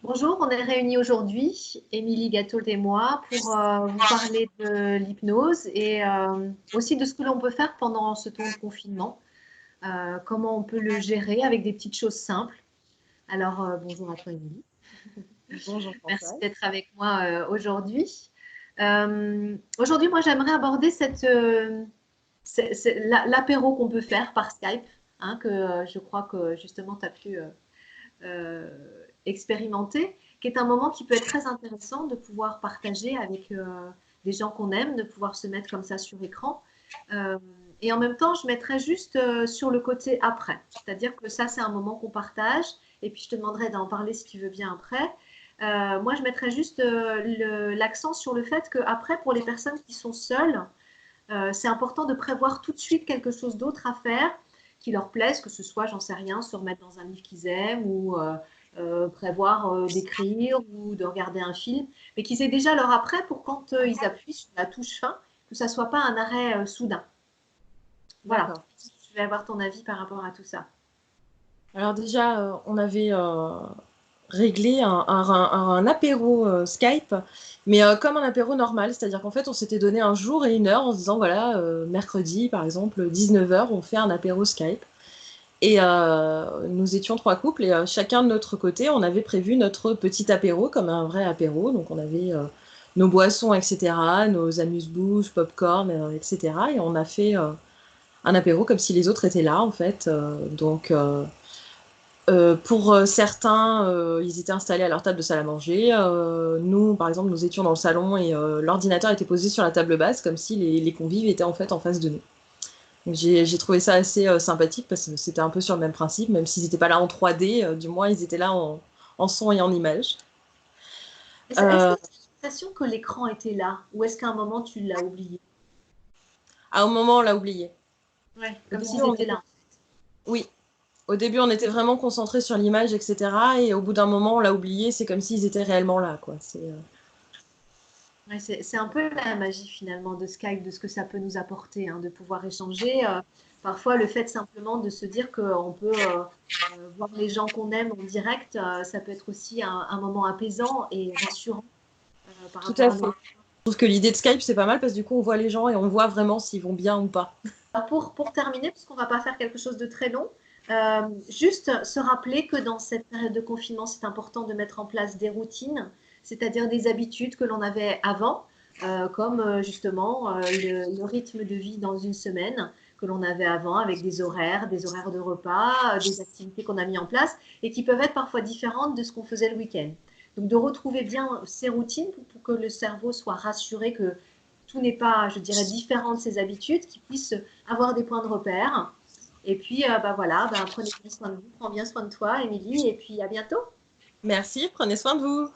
Bonjour, on est réunis aujourd'hui, Émilie Gatold et moi, pour vous parler de l'hypnose et aussi de ce que l'on peut faire pendant ce temps de confinement, comment on peut le gérer avec des petites choses simples. Alors, bonjour à toi, Émilie. Bonjour Merci Françoise. d'être avec moi aujourd'hui. Aujourd'hui, moi, j'aimerais aborder l'apéro qu'on peut faire par Skype, hein, que je crois que justement tu as pu euh, expérimenter, qui est un moment qui peut être très intéressant de pouvoir partager avec des gens qu'on aime, de pouvoir se mettre comme ça sur écran. Euh, et en même temps, je mettrais juste sur le côté après. C'est-à-dire que ça, c'est un moment qu'on partage. Et puis, je te demanderai d'en parler si tu veux bien après. Moi, je mettrais juste l'accent sur le fait qu'après, pour les personnes qui sont seules, c'est important de prévoir tout de suite quelque chose d'autre à faire qui leur plaise, que ce soit, j'en sais rien, se remettre dans un livre qu'ils aiment ou prévoir d'écrire ou de regarder un film, mais qu'ils aient déjà leur après pour quand ils appuient sur la touche fin, que ça ne soit pas un arrêt soudain. Voilà, D'accord. je vais avoir ton avis par rapport à tout ça. Alors déjà, on avait réglé un apéro Skype, mais comme un apéro normal, c'est-à-dire qu'en fait, on s'était donné un jour et une heure en se disant, voilà, mercredi, par exemple, 19h, on fait un apéro Skype. Et nous étions trois couples et chacun de notre côté, on avait prévu notre petit apéro comme un vrai apéro. Donc on avait nos boissons, etc., nos amuse-bouches, popcorn, etc. Et on a fait un apéro comme si les autres étaient là, en fait. Pour certains, ils étaient installés à leur table de salle à manger. Nous, par exemple, nous étions dans le salon et l'ordinateur était posé sur la table basse, comme si les convives étaient en fait en face de nous. Donc, j'ai trouvé ça assez sympathique parce que c'était un peu sur le même principe, même s'ils n'étaient pas là en 3D, du moins ils étaient là en son et en image. Est-ce que Euh, tu as l'impression que l'écran était là ou est-ce qu'à un moment tu l'as oublié? à un moment, on l'a oublié. Ouais, Au comme début, s'ils on étaient était... là. Oui, au début, on était vraiment concentrés sur l'image, etc. Et au bout d'un moment, on l'a oublié. C'est comme s'ils étaient réellement là, quoi. Ouais, c'est un peu la magie finalement de Skype, de ce que ça peut nous apporter, hein, de pouvoir échanger. Parfois, le fait simplement de se dire qu'on peut voir les gens qu'on aime en direct, ça peut être aussi un moment apaisant et rassurant par Tout rapport à à fait. nous. Je trouve que l'idée de Skype, c'est pas mal parce que du coup, on voit les gens et on voit vraiment s'ils vont bien ou pas. Pour terminer, parce qu'on ne va pas faire quelque chose de très long, juste se rappeler que dans cette période de confinement, c'est important de mettre en place des routines, c'est-à-dire des habitudes que l'on avait avant, comme justement le rythme de vie dans une semaine que l'on avait avant avec des horaires de repas, des activités qu'on a mis en place et qui peuvent être parfois différentes de ce qu'on faisait le week-end. Donc de retrouver bien ces routines pour que le cerveau soit rassuré que tout n'est pas, je dirais, différent de ses habitudes, qu'il puisse avoir des points de repère. Et puis, bah voilà, bah, prenez bien soin de vous, prends bien soin de toi, Émilie, et puis à bientôt. Merci, prenez soin de vous.